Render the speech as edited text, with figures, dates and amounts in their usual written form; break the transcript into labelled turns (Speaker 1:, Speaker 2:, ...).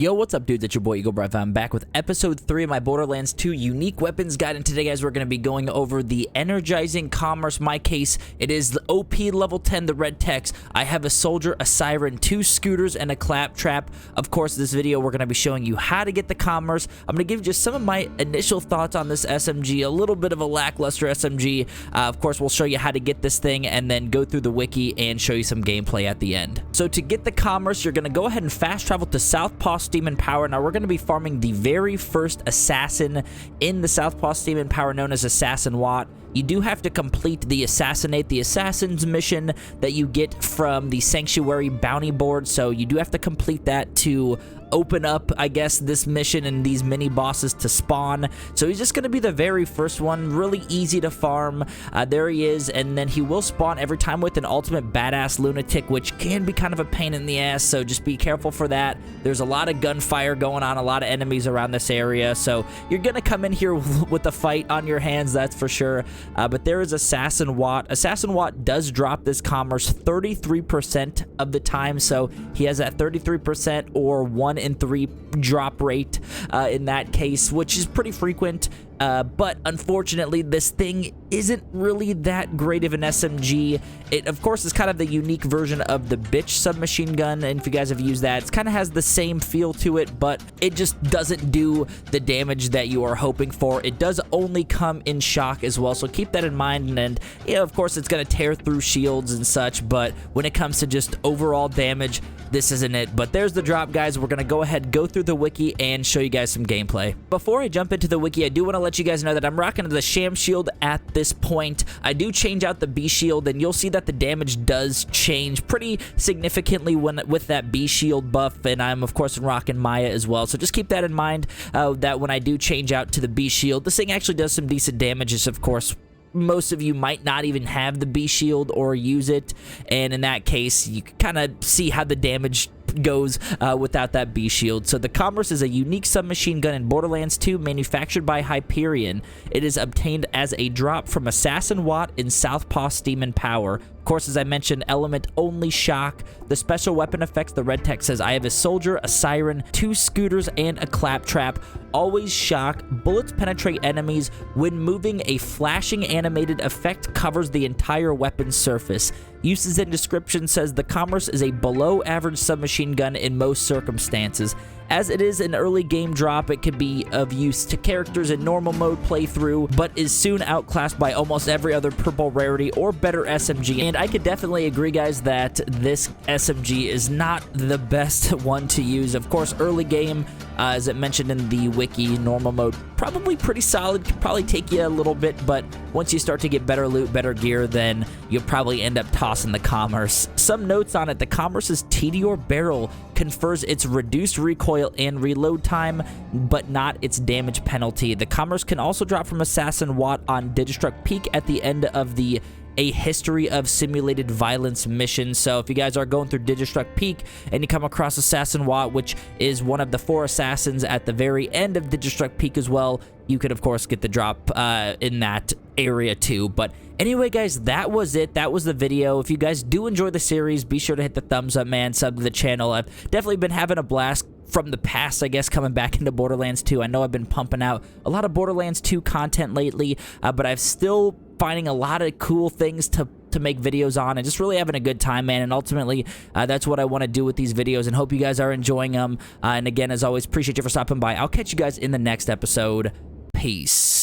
Speaker 1: Yo, what's up, dudes? It's your boy Eagle Breath. I'm back with episode 3 of my Borderlands 2 unique weapons guide, and today, guys, we're going to be going over the energizing Commerce. My case, it is the OP level 10, the red text. I have a soldier, a siren, 2 scooters, and a claptrap. Of course, this video, we're going to be showing you how to get the Commerce. I'm going to give you just some of my initial thoughts on this SMG, a little bit of a lackluster SMG. Of course, we'll show you how to get this thing and then go through the wiki and show you some gameplay at the end. So to get the Commerce, you're going to go ahead and fast travel to Southpaw Steam and Power. Now we're going to be farming the very first assassin in the Southpaw Steam and Power, known as Assassin Watt. You do have to complete the Assassinate the Assassins mission that you get from the Sanctuary bounty board, so you do have to complete that to open up, I guess, this mission and these mini bosses to spawn. So he's just going to be the very first one, really easy to farm. There he is, and then he will spawn every time with an ultimate badass lunatic, which can be kind of a pain in the ass, so just be careful for that. There's a lot of gunfire going on, a lot of enemies around this area, so you're going to come in here with a fight on your hands, that's for sure. But there is Assassin Watt. Assassin Watt does drop this Commerce 33% of the time, so he has that 33% or 1 in 3 drop rate in that case, which is pretty frequent. But unfortunately, this thing isn't really that great of an SMG. It, of course, is kind of the unique version of the bitch submachine gun, and if you guys have used that, it kind of has the same feel to it, but it just doesn't do the damage that you are hoping for. It does only come in shock as well, so keep that in mind, and, you know, of course, it's going to tear through shields and such, but when it comes to just overall damage, this isn't it. But there's the drop, guys. We're going to go ahead, go through the wiki, and show you guys some gameplay. Before I jump into the wiki, I do want to let you guys know that I'm rocking the sham shield at this point. I do change out the B shield, and you'll see that the damage does change pretty significantly with that B shield buff, and I'm, of course, rocking Maya as well. So just keep that in mind, that when I do change out to the B shield, this thing actually does some decent damage. It's, of course, most of you might not even have the B shield or use it, and in that case, you can kind of see how the damage goes without that B shield. So the Commerce is a unique submachine gun in Borderlands 2 manufactured by Hyperion. It is obtained as a drop from Assassin Watt in Southpaw Steam and Power. Of course, as I mentioned, element only shock. The special weapon effects, the red text says, I have a soldier, a siren, 2 scooters, and a claptrap. Always shock. Bullets penetrate enemies. When moving, a flashing animated effect covers the entire weapon's surface. Uses and description says the Commerce is a below average submachine gun in most circumstances. As it is an early game drop, it can be of use to characters in normal mode playthrough, but is soon outclassed by almost every other purple rarity or better SMG. And I could definitely agree, guys, that this SMG is not the best one to use. Of course, early game, as it mentioned in the wiki, normal mode, probably pretty solid, could probably take you a little bit, but once you start to get better loot, better gear, then you'll probably end up tossing the Commerce. Some notes on it: the Commerce's TDR barrel confers its reduced recoil and reload time, but not its damage penalty. The Commerce can also drop from Assassin Watt on Digistruct Peak at the end of the A History of Simulated Violence mission. So if you guys are going through Digistruct Peak and you come across Assassin Watt, which is one of the 4 assassins at the very end of Digistruct Peak as well, you could, of course, get the drop in that area too. But anyway, guys, that was it. That was the video. If you guys do enjoy the series, be sure to hit the thumbs up, man. Sub to the channel. I've definitely been having a blast from the past, I guess, coming back into Borderlands 2. I know I've been pumping out a lot of Borderlands 2 content lately, but I'm still finding a lot of cool things to make videos on, and just really having a good time, man. And ultimately, that's what I want to do with these videos, and hope you guys are enjoying them. And again, as always, appreciate you for stopping by. I'll catch you guys in the next episode. Peace.